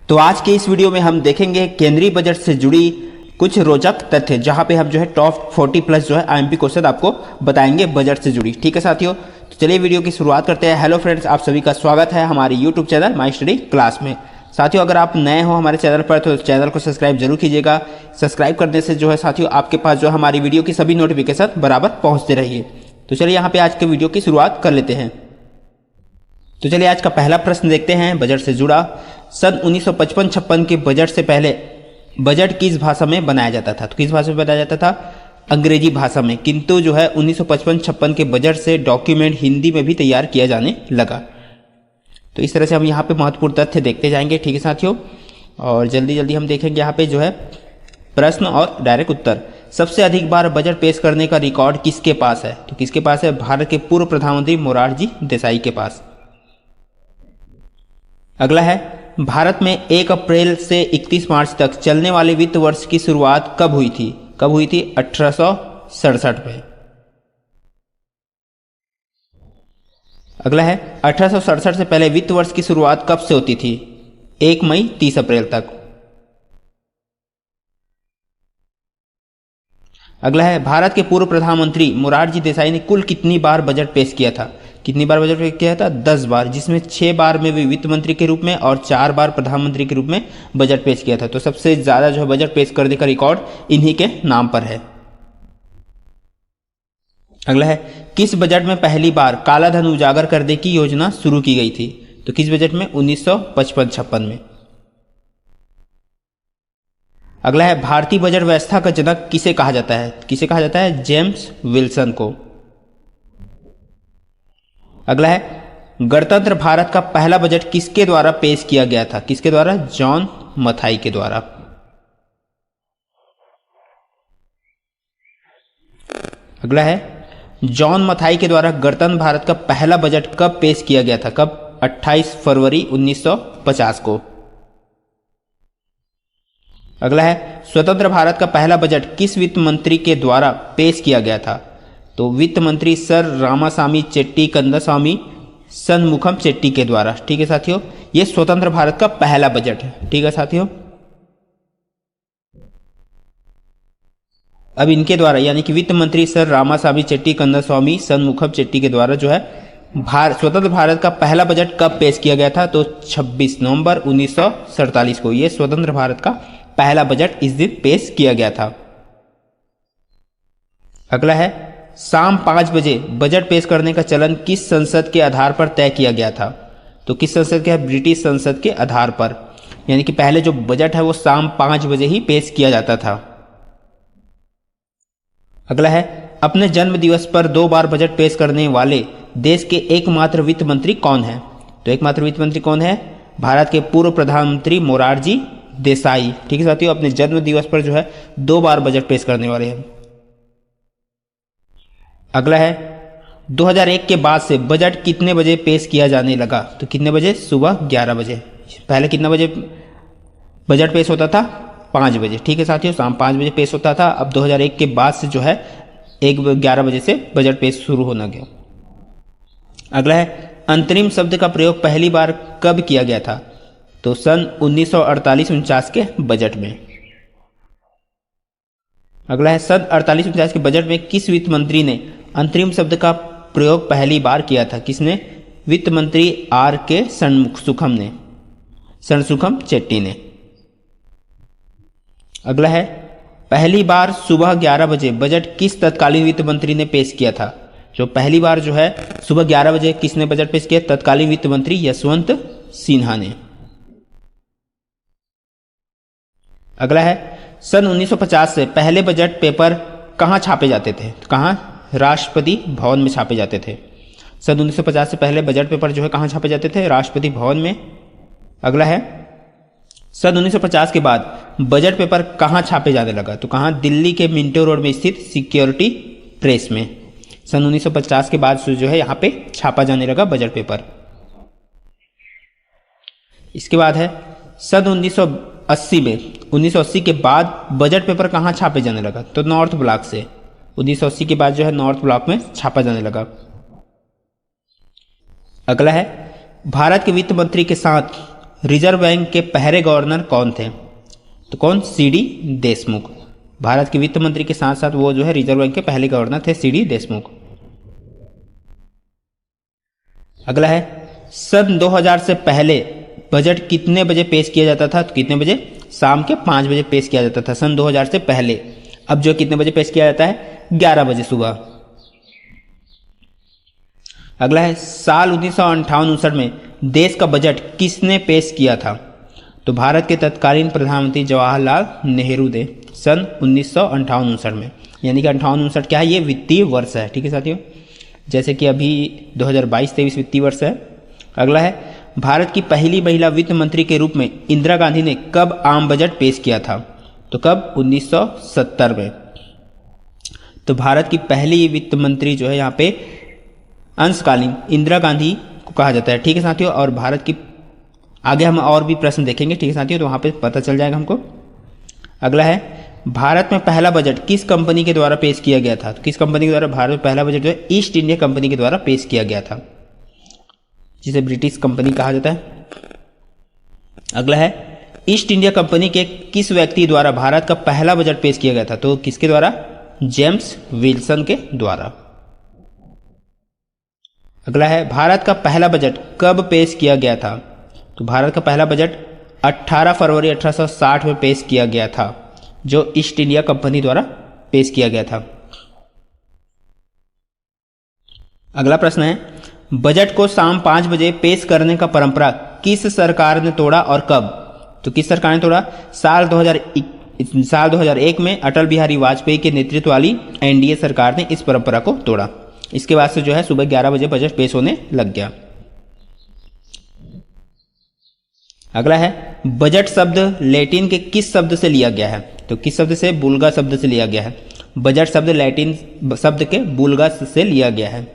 तो आज के इस वीडियो में हम देखेंगे केंद्रीय बजट से जुड़ी कुछ रोचक तथ्य, जहां पे हम जो है टॉप 40 प्लस जो है आईएमपी क्वेश्चन आपको बताएंगे बजट से जुड़ी। ठीक है साथियों, तो चलिए वीडियो की शुरुआत करते हैं। हेलो फ्रेंड्स, आप सभी का स्वागत है हमारे YouTube channel my study class में। साथियों, अगर आप नए हो हमारे चैनल पर तो चैनल को सब्सक्राइब जरूर कीजिएगा। सब्सक्राइब करने से जो है साथियों आपके पास जो हमारी वीडियो की सभी नोटिफिकेशन बराबर पहुंचते रहिए। तो चलिए यहाँ पे आज के वीडियो की शुरुआत कर लेते हैं। तो चलिए आज का पहला प्रश्न देखते हैं बजट से जुड़ा। सन 1955-56 के बजट से पहले बजट किस भाषा में बनाया जाता था? तो किस भाषा में बनाया जाता था? अंग्रेजी भाषा में। किंतु जो है 1955-56 के बजट से डॉक्यूमेंट हिंदी में भी तैयार किया जाने लगा। तो इस तरह से हम यहाँ पे महत्वपूर्ण तथ्य देखते जाएंगे। ठीक है साथियों, और जल्दी जल्दी हम देखेंगे यहाँ पे जो है प्रश्न और डायरेक्ट उत्तर। सबसे अधिक बार बजट पेश करने का रिकॉर्ड किसके पास है? तो किसके पास है? भारत के पूर्व प्रधानमंत्री मोरारजी देसाई के पास। अगला है, भारत में 1 अप्रैल से 31 मार्च तक चलने वाले वित्त वर्ष की शुरुआत कब हुई थी? कब हुई थी? 1867 में। अगला है, 1867 से पहले वित्त वर्ष की शुरुआत कब से होती थी? 1 मई 30 अप्रैल तक। अगला है, भारत के पूर्व प्रधानमंत्री मोरारजी देसाई ने कुल कितनी बार बजट पेश किया था? कितनी बार बजट पेश किया था? 10 बार, जिसमें 6 बार में वे वित्त मंत्री के रूप में और 4 बार प्रधानमंत्री के रूप में बजट पेश किया था। तो सबसे ज्यादा जो है बजट पेश करने का रिकॉर्ड इन्हीं के नाम पर है। अगला है, किस बजट में पहली बार काला धन उजागर करने की योजना शुरू की गई थी? तो किस बजट में? 1955-56 में। अगला है, भारतीय बजट व्यवस्था का जनक किसे कहा जाता है? किसे कहा जाता है? जेम्स विल्सन को। अगला है, गणतंत्र भारत का पहला बजट किसके द्वारा पेश किया गया था? किसके द्वारा? जॉन मथाई के द्वारा। अगला है, जॉन मथाई के द्वारा गणतंत्र भारत का पहला बजट कब पेश किया गया था? कब? 28 फरवरी 1950 को। अगला है, स्वतंत्र भारत का पहला बजट किस वित्त मंत्री के द्वारा पेश किया गया था? तो वित्त मंत्री सर रामासामी चेट्टी कंदस्वामी सनमुखम चेट्टी के द्वारा। ठीक है साथियों, ये स्वतंत्र भारत का पहला बजट है। ठीक है साथियों, अब इनके द्वारा यानी कि वित्त मंत्री सर रामासामी चेट्टी कंदस्वामी सनमुखम चेट्टी के द्वारा जो है स्वतंत्र भारत का पहला बजट कब पेश किया गया था? तो 26 नवंबर 1947 को ये स्वतंत्र भारत का पहला बजट इस दिन पेश किया गया था। अगला है, शाम 5 बजे बजट पेश करने का चलन किस संसद के आधार पर तय किया गया था? तो किस संसद के? ब्रिटिश संसद के आधार पर। यानी कि पहले जो बजट है वो शाम 5 बजे ही पेश किया जाता था। अगला है, अपने जन्म दिवस पर 2 बार बजट पेश करने वाले देश के एकमात्र वित्त मंत्री कौन है? तो एकमात्र वित्त मंत्री कौन है? भारत के पूर्व प्रधानमंत्री मोरारजी देसाई। ठीक है साथियों, अपने जन्म दिवस पर जो है 2 बार बजट पेश करने वाले हैं। अगला है, 2001 के बाद से बजट कितने बजे पेश किया जाने लगा? तो कितने बजे? सुबह 11 बजे। पहले कितना बजे बजट पेश होता था? 5 बजे। ठीक है साथियों, शाम 5 बजे पेश होता था। अब 2001 के बाद से जो है 11 बजे से बजट पेश शुरू होना गया। अगला है, अंतरिम शब्द का प्रयोग पहली बार कब किया गया था? तो सन 1948-49 के बजट में। अगला है, सन 48-49 के बजट में किस वित्त मंत्री ने अंतरिम शब्द का प्रयोग पहली बार किया था? किसने? वित्त मंत्री R.K. सनमुखम चेट्टी ने। अगला है, पहली बार सुबह 11 बजे बजट किस तत्कालीन वित्त मंत्री ने पेश किया था? जो पहली बार जो है सुबह 11 बजे किसने बजट पेश किया? तत्कालीन वित्त मंत्री यशवंत सिन्हा ने। अगला है, सन 1950 से पहले बजट पेपर कहाँ छापे जाते थे? तो कहाँ? राष्ट्रपति भवन में छापे जाते थे। सन 1950 से पहले बजट पेपर जो है कहाँ छापे जाते थे? राष्ट्रपति भवन में। अगला है, सन 1950 के बाद बजट पेपर कहाँ छापे जाने लगा? तो कहाँ? दिल्ली के मिंटो रोड में स्थित सिक्योरिटी प्रेस में। सन 1950 के बाद जो है यहाँ पे छापा जाने लगा बजट पेपर। इसके बाद है, सन 1980 में 1980 के बाद बजट पेपर कहाँ छापे जाने लगा? तो नॉर्थ ब्लॉक से। 1980 के बाद जो है नॉर्थ ब्लॉक में छापा जाने लगा। अगला है, भारत के वित्त मंत्री के साथ रिजर्व बैंक के पहले गवर्नर कौन थे? तो कौन? सीडी देशमुख। भारत के वित्त मंत्री के साथ साथ वो जो है रिजर्व बैंक के पहले गवर्नर थे, सीडी देशमुख। अगला है, सन 2000 से पहले बजट कितने बजे पेश किया जाता था? तो कितने बजे? शाम के 5 बजे पेश किया जाता था सन 2000 से पहले। अब जो कितने बजे पेश किया जाता है? 11 बजे सुबह। अगला है, साल 1958-59 में देश का बजट किसने पेश किया था? तो भारत के तत्कालीन प्रधानमंत्री जवाहरलाल नेहरू ने सन 1958-59 में, यानी कि 58-59 क्या है? ये वित्तीय वर्ष है। ठीक है साथियों, जैसे कि अभी 2022-23 वित्तीय वर्ष है। अगला है, भारत की पहली महिला वित्त मंत्री के रूप में इंदिरा गांधी ने कब आम बजट पेश किया था? तो कब? 1970 में। तो भारत की पहली वित्त मंत्री जो है यहाँ पे अंशकालीन इंदिरा गांधी को कहा जाता है। ठीक है साथियों, और भारत की आगे हम और भी प्रश्न देखेंगे। ठीक है साथियों, तो वहाँ पे पता चल जाएगा हमको। अगला है, भारत में पहला बजट किस कंपनी के द्वारा पेश किया गया था? तो किस कंपनी के द्वारा भारत में पहला बजट जो है ईस्ट इंडिया कंपनी के द्वारा पेश किया गया था, जिसे ब्रिटिश कंपनी कहा जाता है। अगला है, ईस्ट इंडिया कंपनी के किस व्यक्ति द्वारा भारत का पहला बजट पेश किया गया था? तो किसके द्वारा? जेम्स विल्सन के द्वारा। अगला है, भारत का पहला बजट कब पेश किया गया था? तो भारत का पहला बजट 18 फरवरी 1860 में पेश किया गया था, जो ईस्ट इंडिया कंपनी द्वारा पेश किया गया था। अगला प्रश्न है, बजट को शाम 5 बजे पेश करने का परंपरा किस सरकार ने तोड़ा और कब? तो किस सरकार ने तोड़ा? साल 2001 में अटल बिहारी वाजपेयी के नेतृत्व वाली एनडीए सरकार ने इस परंपरा को तोड़ा। इसके बाद से जो है सुबह 11 बजे बजट पेश होने लग गया। अगला है, बजट शब्द लैटिन के किस शब्द से लिया गया है? तो किस शब्द से? बुल्गा शब्द से लिया गया है। बजट शब्द लैटिन शब्द के बुल्गा से लिया गया है।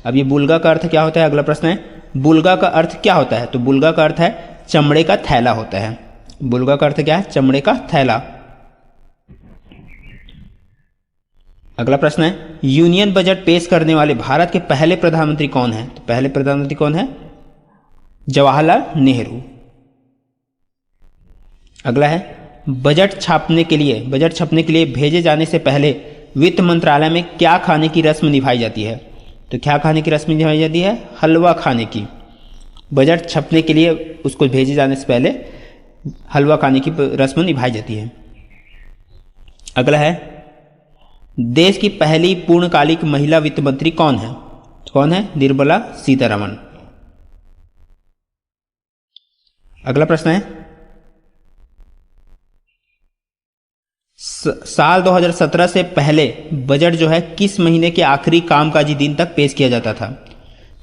अब ये बुल्गा का अर्थ क्या होता है? अगला प्रश्न है, बुल्गा का अर्थ क्या होता है? तो बुल्गा का अर्थ है चमड़े का थैला होता है। बुल्गा का अर्थ क्या है? चमड़े का थैला। अगला प्रश्न है, यूनियन बजट पेश करने वाले भारत के पहले प्रधानमंत्री कौन है? तो पहले प्रधानमंत्री कौन है? जवाहरलाल नेहरू। अगला है, बजट छापने के लिए भेजे जाने से पहले वित्त मंत्रालय में क्या खाने की रस्म निभाई जाती है? तो क्या खाने की रस्म निभाई जाती है? हलवा खाने की। बजट छपने के लिए उसको भेजे जाने से पहले हलवा खाने की रस्म निभाई जाती है। अगला है, देश की पहली पूर्णकालिक महिला वित्त मंत्री कौन है? कौन है? निर्मला सीतारमण। अगला प्रश्न है, साल 2017 से पहले बजट जो है किस महीने के आखिरी कामकाजी दिन तक पेश किया जाता था?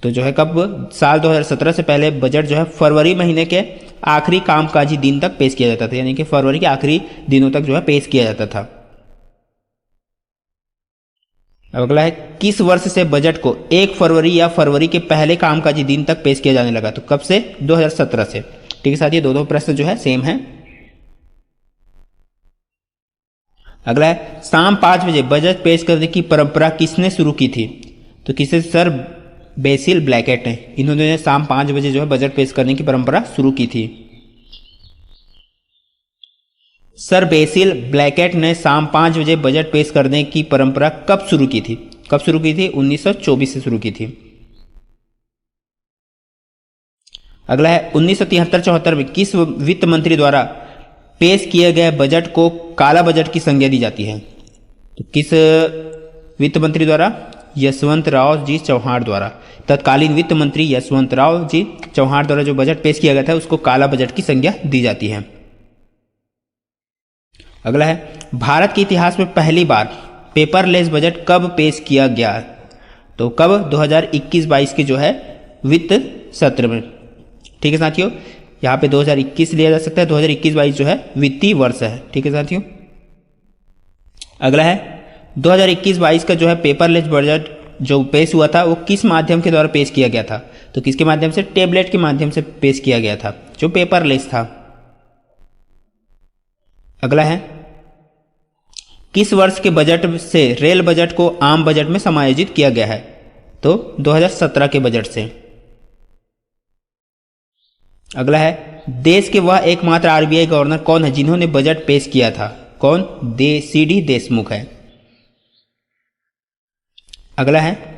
तो जो है कब? साल 2017 से पहले बजट जो है फरवरी महीने के आखिरी कामकाजी दिन तक पेश किया जाता था, यानी कि फरवरी के आखिरी दिनों तक जो है पेश किया जाता था। अगला है, किस वर्ष से बजट को 1 फरवरी या फरवरी के पहले कामकाजी दिन तक पेश किया जाने लगा? तो कब से? 2017 से। ठीक है साथियों, दो प्रश्न जो है सेम है। अगला है, शाम 5 बजे बजट पेश करने की परंपरा किसने शुरू की थी? तो किसे? सर बेसिल ब्लैकेट ने। इन्होंने शाम 5 बजे जो है बजट पेश करने की परंपरा शुरू की थी। सर बेसिल ब्लैकेट ने शाम 5 बजे बजट पेश करने की परंपरा कब शुरू की थी? 1924 से शुरू की थी। अगला है, 1973-74 में किस वित्त मंत्री द्वारा पेश किए गए बजट को काला बजट की संज्ञा दी जाती है? तो किस वित्त मंत्री द्वारा? यशवंतराव जी चौहान द्वारा। तत्कालीन वित्त मंत्री यशवंतराव जी चौहान द्वारा जो बजट पेश किया गया था उसको काला बजट की संज्ञा दी जाती है। अगला है, भारत के इतिहास में पहली बार पेपरलेस बजट कब पेश किया गया? तो कब? 2021-22 के जो है वित्त सत्र में। ठीक है साथियों, यहाँ पे 2021 लिया जा सकता है, 2021-22 जो है वित्तीय वर्ष है। ठीक है साथियों। अगला है, 2021-22 का जो है पेपरलेस बजट जो पेश हुआ था वो किस माध्यम के द्वारा पेश किया गया था? तो किसके माध्यम से? टेबलेट के माध्यम से पेश किया गया था, जो पेपरलेस था। अगला है, किस वर्ष के बजट से रेल बजट को आम बजट में समायोजित किया गया है? तो 2017 के बजट से। अगला है, देश के वह एकमात्र आरबीआई गवर्नर कौन है जिन्होंने बजट पेश किया था? कौन? सीडी देशमुख है। अगला है